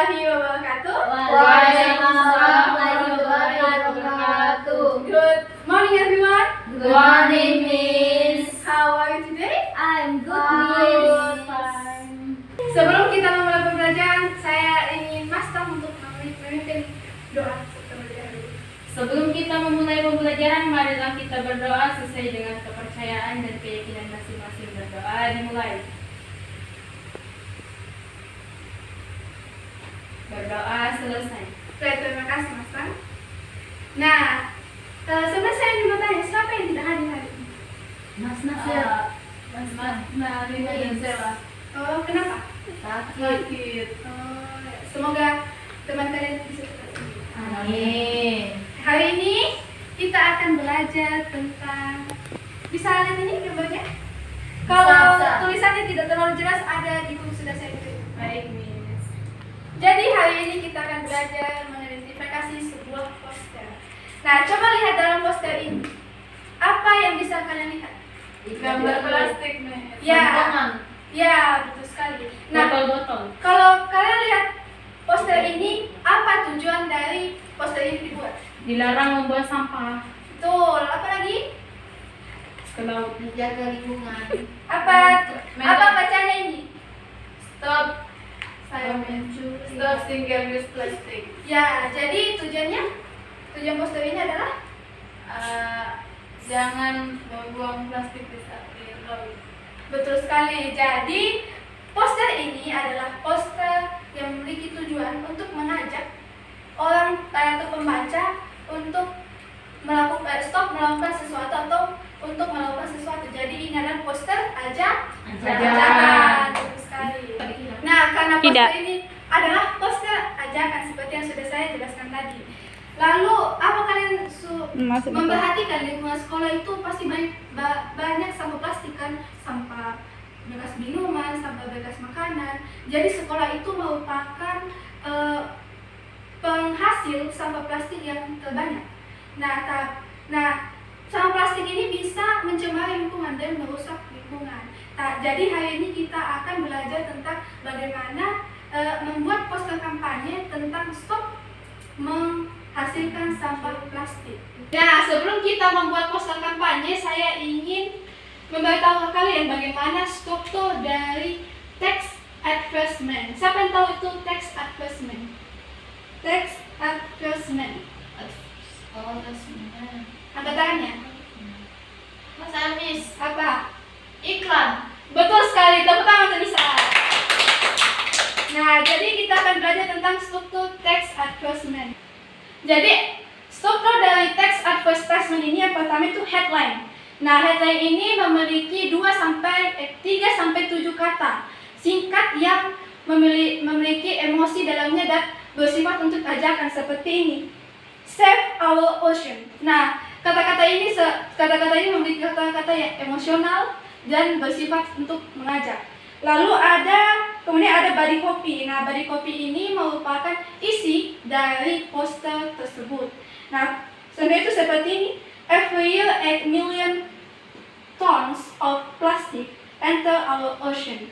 warahmatullahi wabarakatuh. Waalaikumsalam warahmatullahi wabarakatuh. Good morning everyone. Good morning, Miss. How are you today? I'm Good. Fine. Sebelum kita memulai pembelajaran, saya ingin Mas Tam untuk memimpin doa terlebih dahulu. Sebelum kita memulai pembelajaran, marilah kita berdoa sesuai dengan kepercayaan dan keyakinan masing-masing. Berdoa dimulai. Berdoa selesai. Baik, terima kasih Mas Tam. Nah, sebenarnya saya ingin bertanya, siapa yang tidak hadir hari ini? Mas Nasir. Mas Nasir. Oh, kenapa? Sakit. Oh, semoga teman kalian bisa cepat sembuh. Amin. Hari ini kita akan belajar tentang, bisa lihat ini gambarnya? Kalau Bisa. tulisannya tidak terlalu jelas, ada di buku sudah saya beri. Baik, Miss. Jadi hari ini kita akan belajar mengidentifikasi sebuah poster. Nah, coba lihat dalam poster ini. Apa yang bisa kalian lihat? Gambar plastik, Miss. Ya. Tangan. Ya, betul sekali. Nah, Botol-botol. kalau kalian lihat poster ini, apa tujuan dari poster ini dibuat? Dilarang membuang sampah Betul. Apa lagi? ke laut. Menjaga lingkungan. Apa bacanya ini? Stop. Saya Mencuri. Stop single use plastic. Ya, jadi tujuan poster ini adalah Jangan membuang plastik di laut. betul sekali. Jadi poster ini adalah poster yang memiliki tujuan untuk mengajak orang atau pembaca untuk melakukan melakukan sesuatu atau untuk melakukan sesuatu. Jadi ini adalah poster ajakan. Betul sekali. Nah, karena poster ini adalah poster ajakan seperti yang sudah saya jelaskan tadi. Lalu, apa kalian memperhatikan lingkungan sekolah itu pasti banyak sampah plastik kan, sampah bekas minuman, sampah bekas makanan. Jadi sekolah itu merupakan penghasil sampah plastik yang terbanyak. Nah, sampah plastik ini bisa mencemari lingkungan dan merusak lingkungan. Jadi hari ini kita akan belajar tentang bagaimana membuat poster kampanye tentang stop menghasilkan sampah plastik. Nah, sebelum kita membuat poster kampanye, saya ingin memberitahu ke kalian bagaimana struktur dari text advertisement. Siapa yang tahu itu text advertisement? Text advertisement. Oh, resmen. Angkat tangannya. Mas Amis. Apa? Iklan. Betul sekali, tepuk tangan untuk Nisa. Nah, jadi kita akan belajar tentang struktur text advertisement. Jadi, struktur dari text advertisement ini yang pertama itu headline. Nah, headline ini memiliki 3 sampai 7 kata singkat yang memiliki emosi dalamnya dan bersifat untuk ajakan seperti ini. Save our ocean. Nah, kata-kata ini memiliki kata-kata yang emosional dan bersifat untuk mengajak. Lalu kemudian ada body copy. Nah, body copy ini merupakan isi dari poster tersebut. Nah, sebenarnya itu seperti ini. Every year 8 million tons of plastic enter our ocean.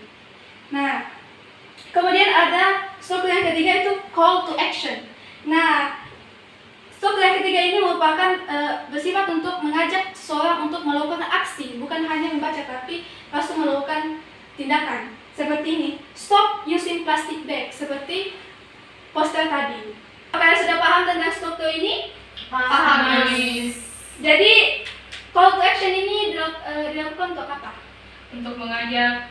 Nah, kemudian ada struktur yang ketiga itu call to action. Nah, struktur yang ketiga ini merupakan bersifat untuk mengajak seseorang untuk melakukan aksi, bukan hanya membaca tapi langsung melakukan tindakan. Seperti ini, stop using plastic bag, seperti poster tadi. Kalian sudah paham tentang struktur ini? Paham, Miss. Jadi, call to action ini dilakukan untuk apa? Untuk mengajak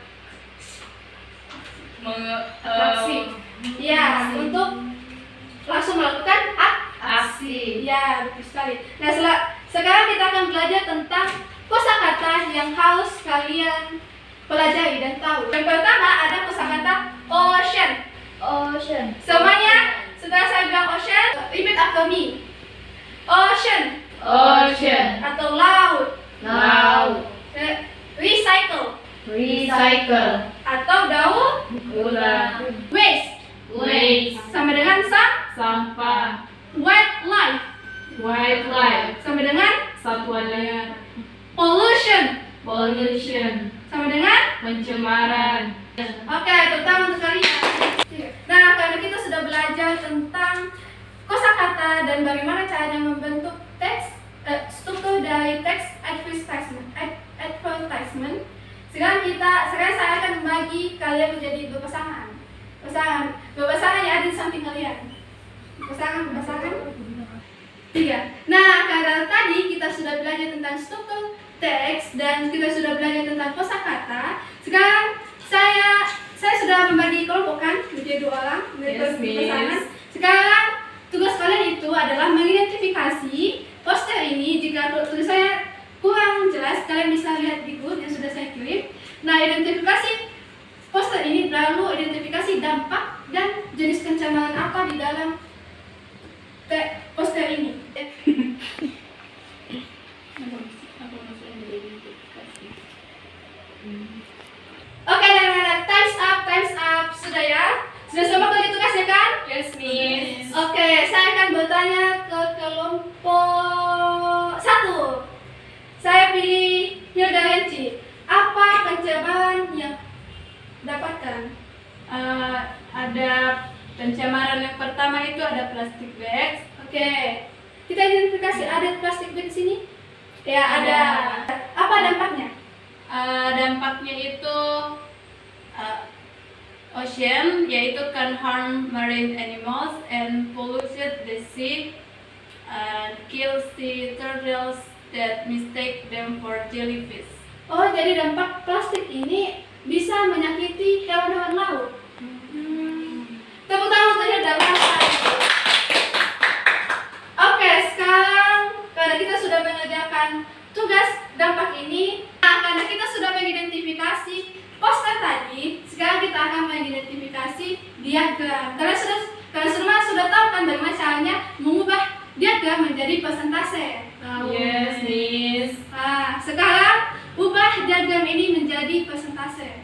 Aksi. Ya, untuk langsung melakukan aksi. Ya, betul sekali. Nah, sekarang kita akan belajar tentang kosakata yang harus kalian pelajari dan tahu. Yang pertama ada kosakata ocean. Ocean. Semuanya, setelah saya bilang ocean, repeat after me. Ocean Ocean. atau laut. Laut. Recycle Recycle. atau daur. Ulang. Waste Waste. sama dengan Sampah. wildlife Wildlife. sama dengan Satwa liar. pollution Pollution. sama dengan Pencemaran. Oke, terutama untuk kalian. Nah, karena kita sudah belajar belajar tentang kosakata dan bagaimana caranya membentuk struktur dari teks advertisement. Sekarang saya akan membagi kalian menjadi berpasangan yang ada di samping kalian. Pasangan 3. Nah, karena tadi kita sudah belajar tentang struktur teks dan kita sudah belajar tentang kosakata, sekarang saya sudah membagi kelompokkan menjadi 2 orang Yes, pasangan. Miss. Sekarang tugas kalian itu adalah mengidentifikasi poster ini. Jika tulisannya kurang jelas, kalian bisa lihat di Google yang sudah saya kirim. Nah, identifikasi poster ini, lalu identifikasi dampak dan jenis pencemaran apa di dalam poster ini. Oke, times up. Sudah ya? Sudah semua kerja tugasnya kan? Yes, Miss. Oke, saya akan bertanya ke kelompok 1. Saya pilih Hilda Renci. Apa pencemaran yang dapatkan? Ada pencemaran yang pertama itu ada plastic bags. Oke, kita identifikasi ada plastik di sini? Ya, ada. Apa dampaknya? Dampaknya itu ocean, yaitu can harm marine animals and pollute the sea and kill sea turtles that mistake them for jellyfish. Oh, jadi dampak plastik ini bisa menyakiti hewan-hewan laut. Tepuk tangan untuk Hilda. Oke, sekarang karena kita sudah mengerjakan tugas dampak ini, karena kita sudah mengidentifikasi poster tadi, sekarang kita akan mengidentifikasi diagram. Kalian semua sudah tahu kan bagaimana caranya mengubah diagram menjadi persentase. Yes, Miss. Nah, sekarang ubah diagram ini menjadi persentase.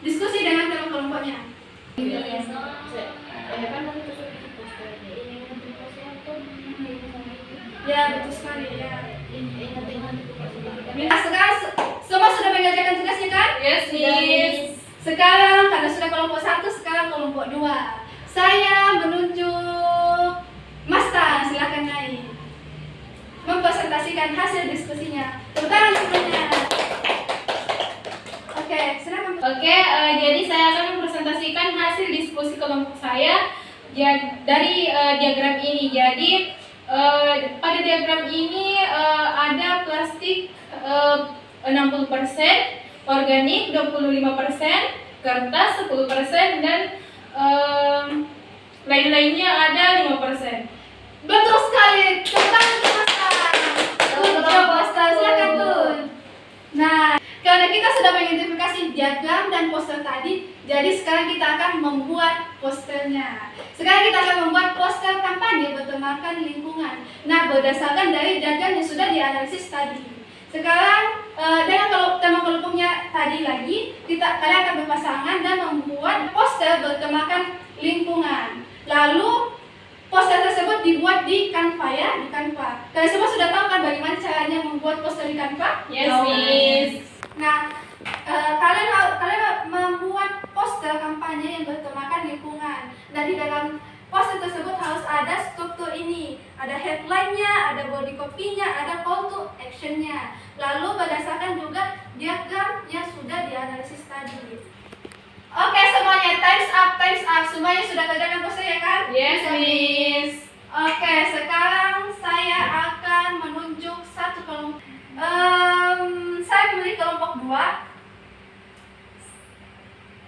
Diskusi dengan teman kelompoknya. Ya, betul sekali ya. Nah, sekarang semua sudah mengerjakan tugasnya kan? Yes, Miss. Sekarang karena sudah kelompok 1, sekarang kelompok 2. Saya menunjuk Mas Tan, silakan naik. Mempresentasikan hasil diskusinya. Tepuk tangan semuanya. Oke, silakan. Oke, jadi saya akan mempresentasikan hasil diskusi kelompok saya dari diagram ini. Jadi pada diagram ini ada plastik 60%, organik 25%, kertas 10%, dan lain-lainnya ada 5%. Betul sekali. Tepuk tangan untuk Mas Tan. Good job, Mas Tan. Silakan Tun. Nah, karena kita sudah mengidentifikasi diagram dan poster tadi, jadi sekarang kita akan membuat posternya. Sekarang kita akan membuat poster kampanye bertemakan lingkungan. Nah, berdasarkan dari diagram yang sudah dianalisis tadi. Sekarang dengan tema kelompoknya tadi lagi, kalian akan berpasangan dan membuat poster bertemakan lingkungan. Lalu poster tersebut dibuat di Canva ya, di Canva. Kalian semua sudah tahu kan bagaimana caranya membuat poster di Canva? Yes, Miss. Nah, kalian membuat poster kampanye yang bertemakan lingkungan. Nah, di dalam poster tersebut harus ada struktur ini. Ada headline-nya, ada body copy-nya, ada call to action-nya. Lalu berdasarkan juga diagram yang sudah dianalisis tadi. Oke, semuanya times up. Semuanya sudah kerjakan poster ya kan? Yes, Miss. Oke, sekarang saya akan menunjuk satu kelompok. Saya memilih kelompok 2.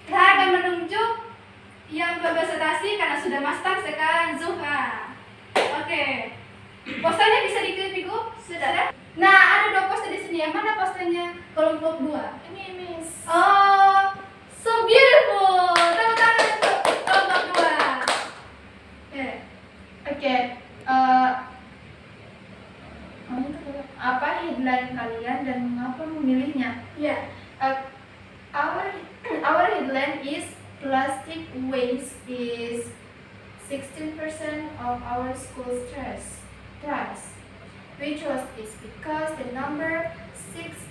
Saya akan menunjuk yang berpresentasi karena sudah master sekarang Zuhra. Oke. Posternya bisa dikirim di grup? Sudah ya? Nah, ada 2 poster di sini. Yang mana posternya kelompok 2? Ini, Miss. Oh, so beautiful. Tepuk tangan untuk kelompok 2. Oke. Apa headline kalian dan mengapa memilihnya? Ya. Our headline is plastic waste is 16% of our school's trash. We chose this because the number 16%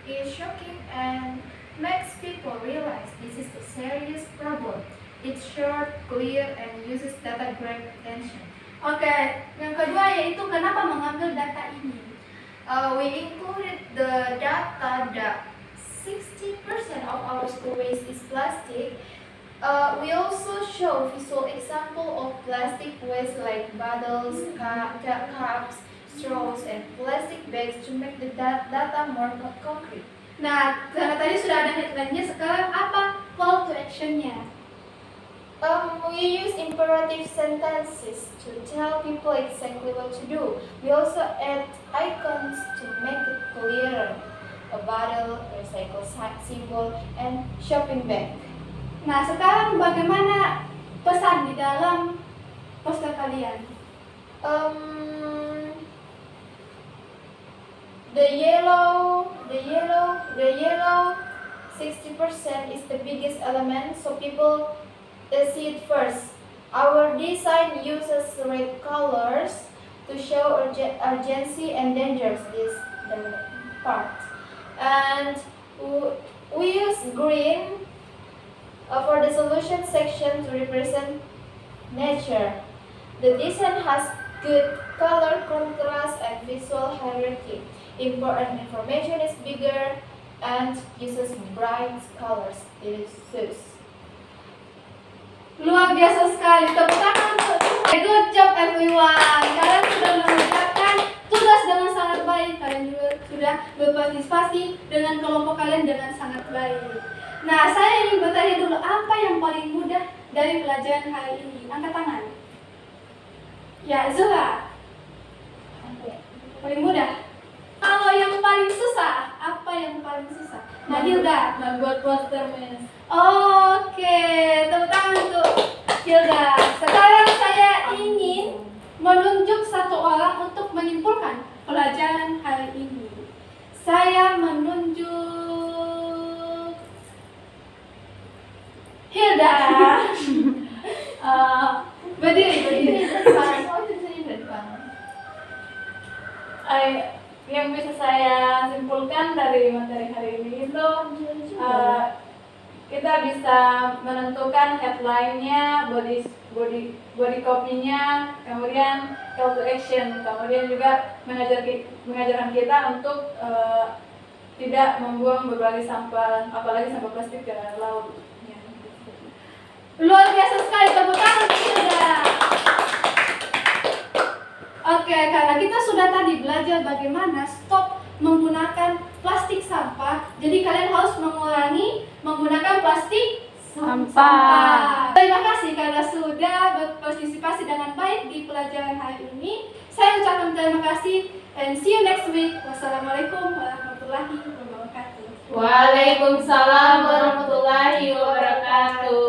is shocking and makes people realize this is a serious problem. It's short, clear, and uses data great attention. Oke, yang kedua yaitu kenapa mengambil data ini. We included the data that 60% of our school waste is plastic. We also show visual example of plastic waste like bottles, cups, straws, and plastic bags to make the data more concrete. Nah, karena tadi sudah ada headline-nya, sekarang apa call to action-nya? We use imperative sentences to tell people exactly what to do. We also add icons to make it clearer. A bottle, recycle symbol, and shopping bag. Nah, sekarang bagaimana pesan di dalam poster kalian? The yellow 60% is the biggest element, so people see it first. Our design uses red colors to show urgency and dangers, this the part. And we use green for the solution section to represent nature. The design has good color contrast and visual hierarchy. Important information is bigger and uses bright colors. It is sus. Luar biasa sekali, tepuk tangan untuk good job everyone. Kalian sudah mengerjakan tugas dengan sangat baik. Kalian juga sudah berpartisipasi dengan kelompok kalian dengan sangat baik. Nah, saya ingin bertanya dulu, apa yang paling mudah dari pelajaran hari ini? Angkat tangan. Ya, Zura. Paling mudah. Kalau yang paling susah, apa yang paling susah? Nah, Hilda. Membuat poster, Miss. Oke, tepuk tangan untuk Hilda. Sekarang saya ingin menunjuk satu orang untuk menyimpulkan pelajaran hari ini. Saya menunjuk Hilda. Berdiri. Yang bisa saya simpulkan dari materi hari ini itu kita bisa menentukan headline-nya, body copy-nya, kemudian call to action, kemudian juga mengajarkan kita untuk tidak membuang berbagai sampah, apalagi sampah plastik ke laut. Luar biasa sekali, tepuk tangan Hilda. Oke, karena kita sudah tadi belajar bagaimana stop menggunakan plastik sampah, jadi kalian harus mengurangi menggunakan plastik sampah. Terima kasih karena sudah berpartisipasi dengan baik di pelajaran hari ini. Saya ucapkan terima kasih and see you next week. Wassalamualaikum warahmatullahi wabarakatuh. Waalaikumsalam warahmatullahi wabarakatuh.